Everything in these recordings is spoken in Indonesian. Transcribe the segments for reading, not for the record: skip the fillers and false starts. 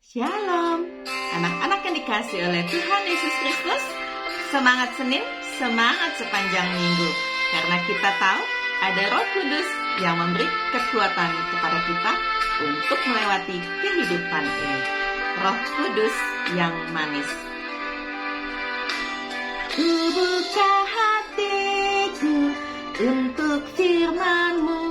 Shalom, anak-anak yang dikasih oleh Tuhan Yesus Kristus. Semangat Senin, semangat sepanjang minggu. Karena kita tahu ada Roh Kudus yang memberi kekuatan kepada kita untuk melewati kehidupan ini. Roh Kudus yang manis. Ku buka hatiku untuk firman-Mu.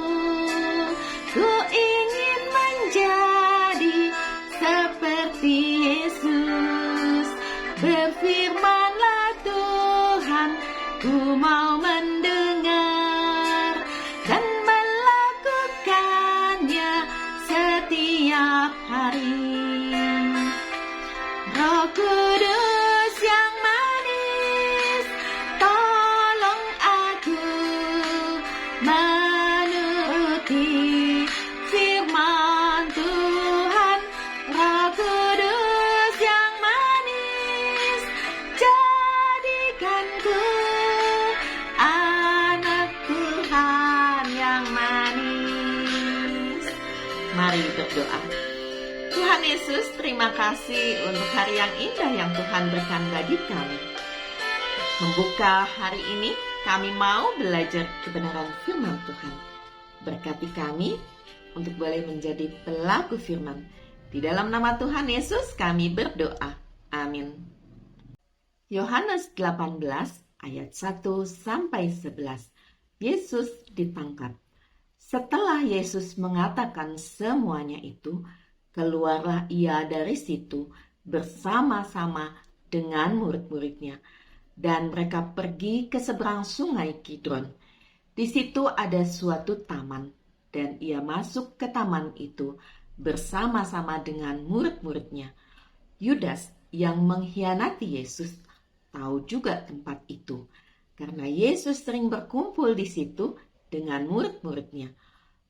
Ku ingin menjadi seperti Yesus. Berfirmanlah Tuhan, ku mau mendengar dan melakukannya setiap hari. Roh Kudus yang manis, tolong aku menuruti firman Tuhan. Roh Kudus yang manis, jadikanku anak Tuhan yang manis. Mari berdoa. Tuhan Yesus, terima kasih untuk hari yang indah yang Tuhan berikan bagi kami. Membuka hari ini, kami mau belajar kebenaran firman Tuhan. Berkati kami untuk boleh menjadi pelaku firman. Di dalam nama Tuhan Yesus kami berdoa. Amin. Yohanes 18 ayat 1-11. Yesus ditangkap. Setelah Yesus mengatakan semuanya itu, keluarlah ia dari situ bersama-sama dengan murid-muridnya, dan mereka pergi ke seberang sungai Kidron. Di situ ada suatu taman, dan ia masuk ke taman itu bersama-sama dengan murid-muridnya. Yudas yang mengkhianati Yesus tahu juga tempat itu, karena Yesus sering berkumpul di situ dengan murid-muridnya.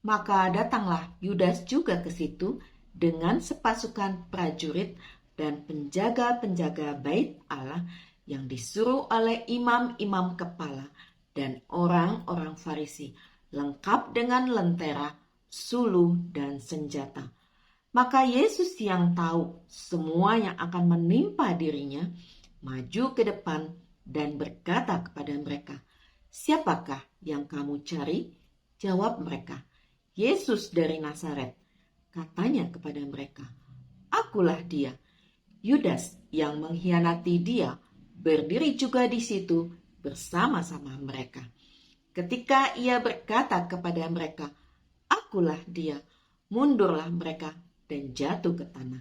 Maka datanglah Yudas juga ke situ dengan sepasukan prajurit dan penjaga-penjaga bait Allah yang disuruh oleh imam-imam kepala dan orang-orang Farisi, lengkap dengan lentera, suluh, dan senjata. Maka Yesus yang tahu semua yang akan menimpa dirinya, maju ke depan dan berkata kepada mereka, "Siapakah yang kamu cari?" Jawab mereka, "Yesus dari Nazaret." Katanya kepada mereka, "Akulah dia." Yudas yang mengkhianati dia berdiri juga di situ bersama-sama mereka. Ketika ia berkata kepada mereka, "Akulah dia," mundurlah mereka dan jatuh ke tanah.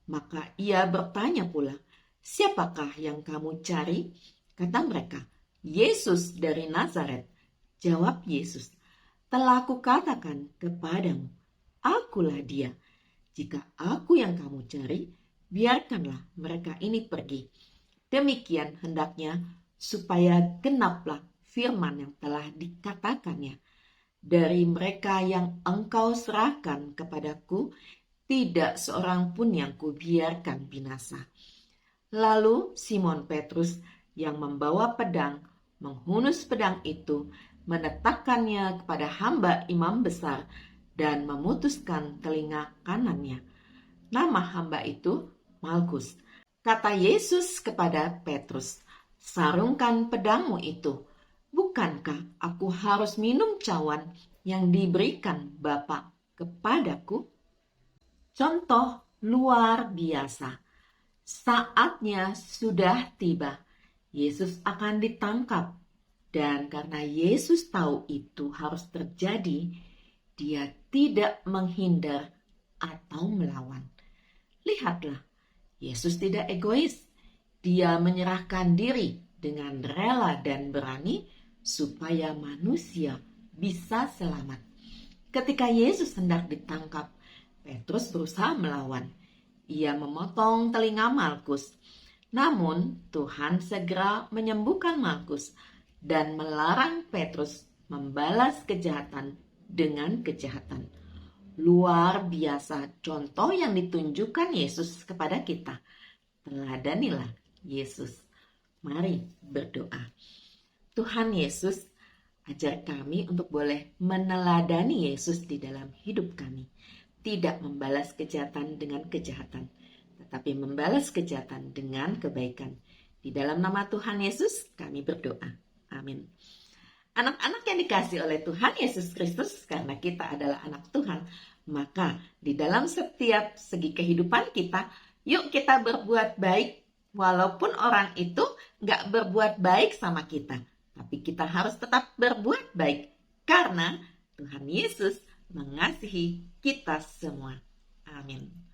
Maka ia bertanya pula, "Siapakah yang kamu cari?" Kata mereka, "Yesus dari Nazaret." Jawab Yesus, "Telah kukatakan kepadamu, akulah dia. Jika aku yang kamu cari, biarkanlah mereka ini pergi." Demikian hendaknya supaya genaplah firman yang telah dikatakannya, "Dari mereka yang engkau serahkan kepadaku, tidak seorang pun yang kubiarkan binasa." Lalu Simon Petrus yang membawa pedang, menghunus pedang itu, meletakkannya kepada hamba imam besar, dan memutuskan telinga kanannya. Nama hamba itu Malkus. Kata Yesus kepada Petrus, "Sarungkan pedangmu itu. Bukankah aku harus minum cawan yang diberikan Bapa kepadaku?" Contoh luar biasa. Saatnya sudah tiba. Yesus akan ditangkap. Dan karena Yesus tahu itu harus terjadi, dia tidak menghindar atau melawan. Lihatlah, Yesus tidak egois. Dia menyerahkan diri dengan rela dan berani supaya manusia bisa selamat. Ketika Yesus hendak ditangkap, Petrus berusaha melawan. Ia memotong telinga Malkus. Namun Tuhan segera menyembuhkan Malkus dan melarang Petrus membalas kejahatan dengan kejahatan. Luar biasa contoh yang ditunjukkan Yesus kepada kita. Teladanilah Yesus. Mari berdoa. Tuhan Yesus, ajar kami untuk boleh meneladani Yesus di dalam hidup kami. Tidak membalas kejahatan dengan kejahatan. tapi membalas kejahatan dengan kebaikan. Di dalam nama Tuhan Yesus kami berdoa. Amin. Anak-anak yang dikasihi oleh Tuhan Yesus Kristus, karena kita adalah anak Tuhan, maka di dalam setiap segi kehidupan kita, yuk kita berbuat baik, walaupun orang itu gak berbuat baik sama kita. Tapi kita harus tetap berbuat baik, karena Tuhan Yesus mengasihi kita semua. Amin.